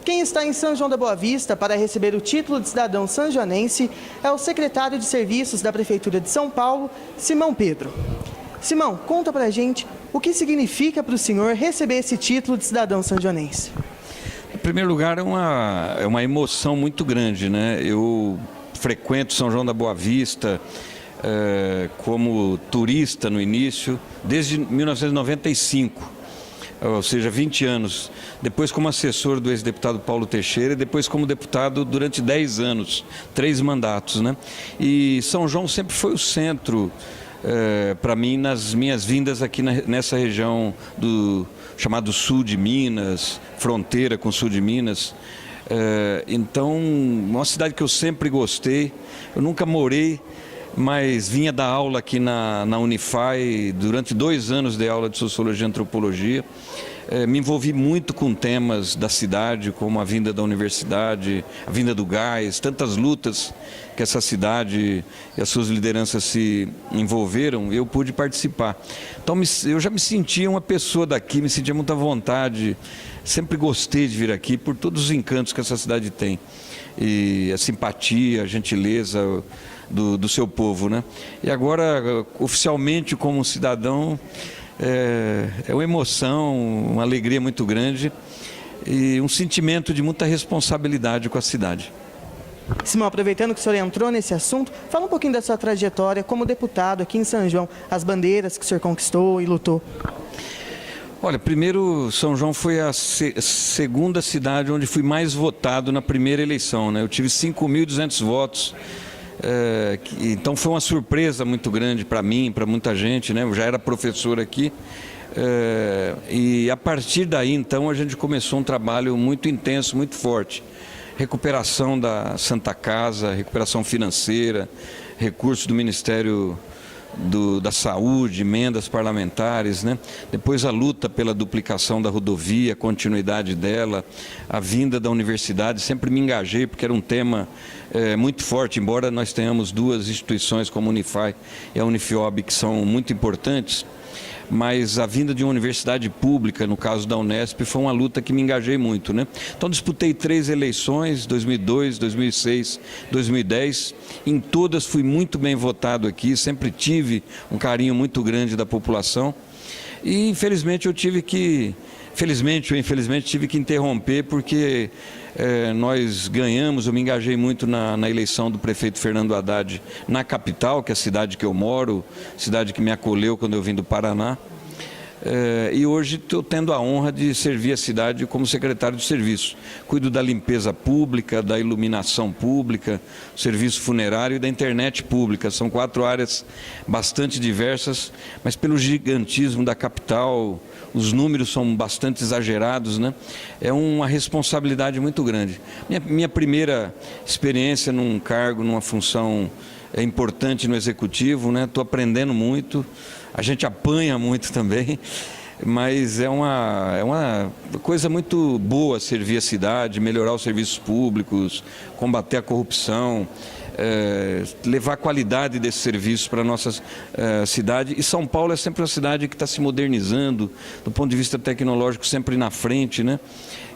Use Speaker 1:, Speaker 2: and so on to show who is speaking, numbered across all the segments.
Speaker 1: Quem está em São João da Boa Vista para receber o título de cidadão sanjoanense é o secretário de Serviços da Prefeitura de São Paulo, Simão Pedro. Simão, conta pra gente o que significa para o senhor receber esse título de cidadão sanjoanense.
Speaker 2: Em primeiro lugar, é uma emoção muito grande, né? Eu frequento São João da Boa Vista como turista no início, desde 1995, ou seja, 20 anos. Depois como assessor do ex-deputado Paulo Teixeira e depois como deputado durante 10 anos, 3 mandatos, né? E São João sempre foi o centro para mim nas minhas vindas aqui nessa região do chamado sul de Minas, fronteira com o sul de Minas. Então, uma cidade que eu sempre gostei. Eu nunca morei, mas vinha dar aula aqui na Unify. Durante 2 anos dei aula de Sociologia e Antropologia. Me envolvi muito com temas da cidade, como a vinda da universidade, a vinda do gás, tantas lutas que essa cidade e as suas lideranças se envolveram, eu pude participar. Então eu já me sentia uma pessoa daqui, me sentia muita vontade, sempre gostei de vir aqui por todos os encantos que essa cidade tem. E a simpatia, a gentileza do seu povo, né? E agora, oficialmente como cidadão, é uma emoção, uma alegria muito grande e um sentimento de muita responsabilidade com a cidade.
Speaker 1: Simão, aproveitando que o senhor entrou nesse assunto, fala um pouquinho da sua trajetória como deputado aqui em São João, as bandeiras que o senhor conquistou e lutou.
Speaker 2: Olha, primeiro, São João foi a segunda cidade onde fui mais votado na primeira eleição, né? Eu tive 5.200 votos. Então foi uma surpresa muito grande para mim, para muita gente, né? Eu já era professor aqui e a partir daí então a gente começou um trabalho muito intenso, muito forte. Recuperação da Santa Casa, recuperação financeira, recursos do Ministério da Saúde, emendas parlamentares, né? Depois a luta pela duplicação da rodovia, a continuidade dela, a vinda da universidade, sempre me engajei porque era um tema muito forte, embora nós tenhamos 2 instituições como a Unify e a Unifiob que são muito importantes, mas a vinda de uma universidade pública, no caso da Unesp, foi uma luta que me engajei muito, né? Então disputei 3 eleições, 2002, 2006, 2010, em todas fui muito bem votado aqui, sempre tive um carinho muito grande da população e infelizmente ou infelizmente tive que interromper porque nós ganhamos, eu me engajei muito na eleição do prefeito Fernando Haddad na capital, que é a cidade que eu moro, cidade que me acolheu quando eu vim do Paraná. E hoje estou tendo a honra de servir a cidade como secretário de serviço. Cuido da limpeza pública, da iluminação pública, serviço funerário e da internet pública. São 4 áreas bastante diversas, mas pelo gigantismo da capital, os números são bastante exagerados, né? É uma responsabilidade muito grande. Minha primeira experiência num cargo, numa função importante no executivo, né? Estou aprendendo muito, a gente apanha muito também, mas é uma coisa muito boa servir a cidade, melhorar os serviços públicos, combater a corrupção, levar qualidade desse serviço para a nossa cidade. E São Paulo é sempre uma cidade que está se modernizando, do ponto de vista tecnológico, sempre na frente, né?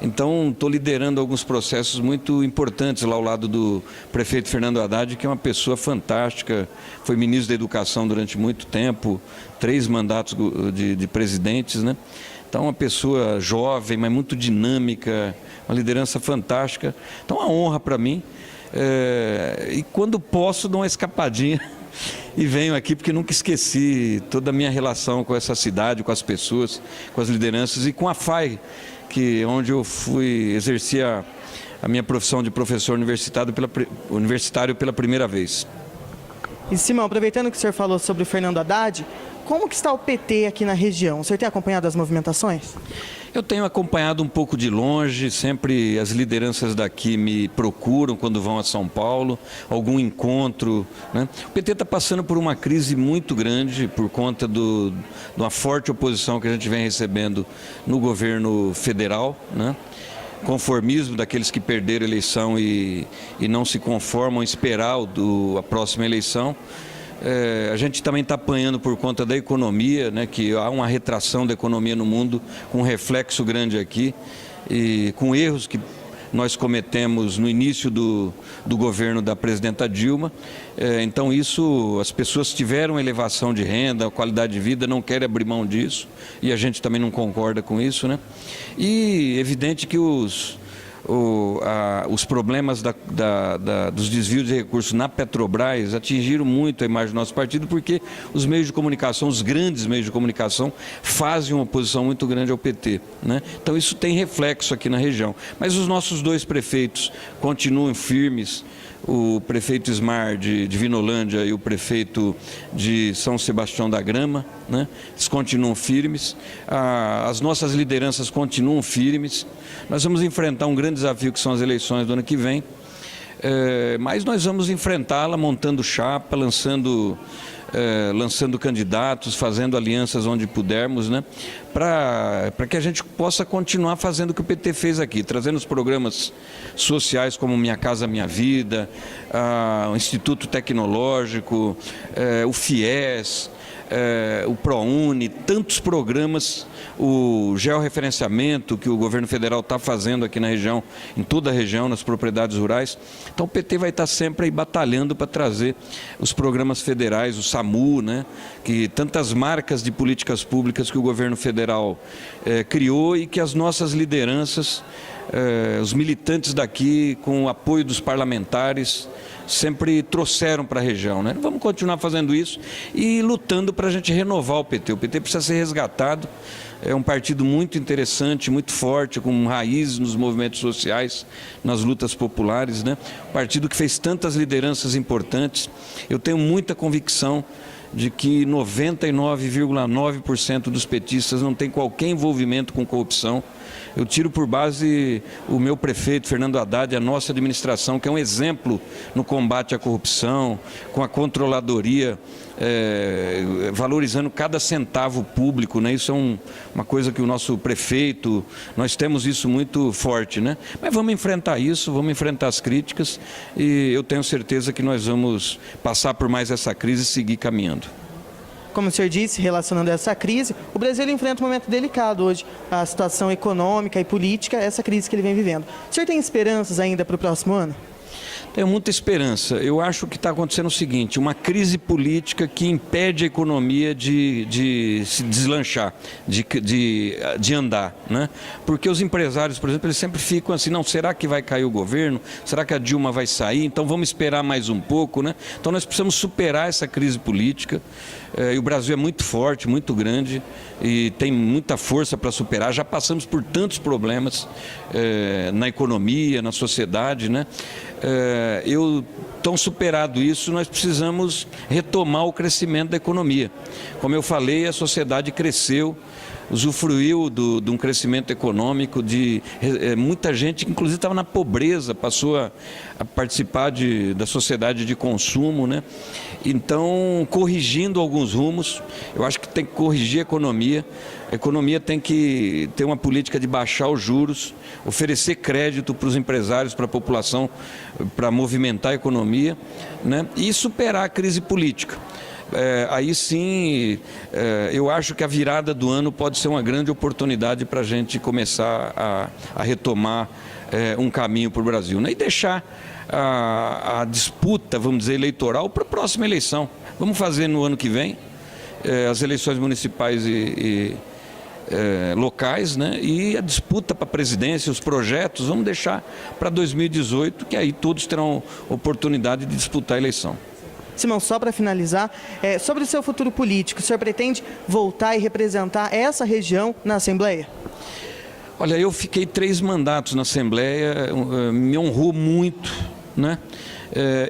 Speaker 2: Então, estou liderando alguns processos muito importantes lá ao lado do prefeito Fernando Haddad, que é uma pessoa fantástica, foi ministro da Educação durante muito tempo, 3 mandatos de presidentes, né? Então, uma pessoa jovem, mas muito dinâmica, uma liderança fantástica. Então, é uma honra para mim. E quando posso, dou uma escapadinha e venho aqui porque nunca esqueci toda a minha relação com essa cidade, com as pessoas, com as lideranças e com a FAI, onde eu exerci a minha profissão de professor universitário pela primeira vez.
Speaker 1: E Simão, aproveitando que o senhor falou sobre o Fernando Haddad, como que está o PT aqui na região? O senhor tem acompanhado as movimentações?
Speaker 2: Eu tenho acompanhado um pouco de longe, sempre as lideranças daqui me procuram quando vão a São Paulo, algum encontro, né? O PT está passando por uma crise muito grande por conta de uma forte oposição que a gente vem recebendo no governo federal, né? Conformismo daqueles que perderam a eleição e não se conformam em esperar a próxima eleição. A gente também está apanhando por conta da economia, né, que há uma retração da economia no mundo, com um reflexo grande aqui, e com erros que nós cometemos no início do governo da presidenta Dilma. Então isso, as pessoas tiveram elevação de renda, qualidade de vida, não querem abrir mão disso, e a gente também não concorda com isso, né? E evidente que os problemas dos desvios de recursos na Petrobras atingiram muito a imagem do nosso partido, porque os meios de comunicação, os grandes meios de comunicação, fazem uma oposição muito grande ao PT, né? Então isso tem reflexo aqui na região. Mas os nossos dois prefeitos continuam firmes, o prefeito Ismar de Vinolândia e o prefeito de São Sebastião da Grama, né? Eles continuam firmes, as nossas lideranças continuam firmes. Nós vamos enfrentar um grande desafio que são as eleições do ano que vem, mas nós vamos enfrentá-la montando chapa, lançando candidatos, fazendo alianças onde pudermos, né? Para que a gente possa continuar fazendo o que o PT fez aqui, trazendo os programas sociais como Minha Casa Minha Vida, o Instituto Tecnológico, o FIES, o ProUni, tantos programas, o georreferenciamento que o governo federal está fazendo aqui na região, em toda a região, nas propriedades rurais. Então o PT vai estar sempre aí batalhando para trazer os programas federais, o SAMU, né? Que tantas marcas de políticas públicas que o governo federal criou e que as nossas lideranças, os militantes daqui, com o apoio dos parlamentares, sempre trouxeram para a região, né? Vamos continuar fazendo isso e lutando para a gente renovar o PT. O PT precisa ser resgatado. É um partido muito interessante, muito forte, com raízes nos movimentos sociais, nas lutas populares, né? Um partido que fez tantas lideranças importantes. Eu tenho muita convicção de que 99,9% dos petistas não tem qualquer envolvimento com corrupção. Eu tiro por base o meu prefeito, Fernando Haddad, e a nossa administração, que é um exemplo no combate à corrupção, com a controladoria, valorizando cada centavo público, né? Isso é uma coisa que o nosso prefeito, nós temos isso muito forte, né? Mas vamos enfrentar isso, vamos enfrentar as críticas e eu tenho certeza que nós vamos passar por mais essa crise e seguir caminhando.
Speaker 1: Como o senhor disse, relacionando a essa crise, o Brasil enfrenta um momento delicado hoje, a situação econômica e política, essa crise que ele vem vivendo. O senhor tem esperanças ainda para o próximo ano?
Speaker 2: Tenho muita esperança. Eu acho que está acontecendo o seguinte, uma crise política que impede a economia de se deslanchar, de andar, né? Porque os empresários, por exemplo, eles sempre ficam assim, não, será que vai cair o governo? Será que a Dilma vai sair? Então vamos esperar mais um pouco, né? Então nós precisamos superar essa crise política. E o Brasil é muito forte, muito grande e tem muita força para superar. Já passamos por tantos problemas na economia, na sociedade, né? Tão superado isso, nós precisamos retomar o crescimento da economia. Como eu falei, a sociedade cresceu, usufruiu de um crescimento econômico, muita gente, inclusive estava na pobreza, passou a participar da sociedade de consumo, né? Então, corrigindo alguns rumos, eu acho que tem que corrigir a economia tem que ter uma política de baixar os juros, oferecer crédito para os empresários, para a população, para movimentar a economia, né? E superar a crise política. Aí sim, eu acho que a virada do ano pode ser uma grande oportunidade para a gente começar a retomar um caminho para o Brasil, né? E deixar a disputa, vamos dizer, eleitoral para a próxima eleição. Vamos fazer no ano que vem as eleições municipais e locais, né? E a disputa para a presidência, os projetos, vamos deixar para 2018, que aí todos terão oportunidade de disputar a eleição.
Speaker 1: Simão, só para finalizar, sobre o seu futuro político, o senhor pretende voltar e representar essa região na Assembleia?
Speaker 2: Olha, eu fiquei 3 mandatos na Assembleia, me honrou muito, né?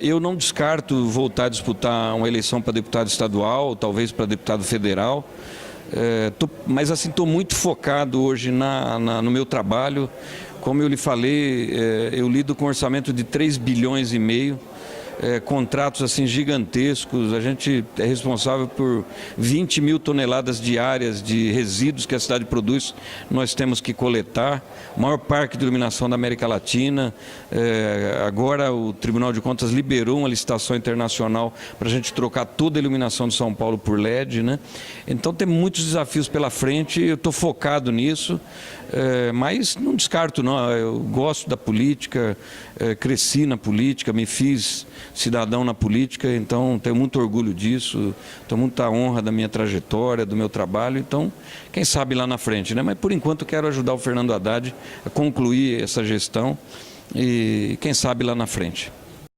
Speaker 2: Eu não descarto voltar a disputar uma eleição para deputado estadual, talvez para deputado federal, mas assim, estou muito focado hoje no meu trabalho. Como eu lhe falei, eu lido com um orçamento de 3,5 bilhões. contratos assim gigantescos. A gente é responsável por 20 mil toneladas diárias de resíduos que a cidade produz, nós temos que coletar. O maior parque de iluminação da América Latina. Agora o Tribunal de Contas liberou uma licitação internacional para a gente trocar toda a iluminação de São Paulo por LED, né? Então tem muitos desafios pela frente, eu estou focado nisso, mas não descarto não, eu gosto da política, cresci na política, me fiz cidadão na política, então tenho muito orgulho disso, tenho muita honra da minha trajetória, do meu trabalho, então quem sabe lá na frente, né? Mas por enquanto eu quero ajudar o Fernando Haddad a concluir essa gestão e quem sabe lá na frente.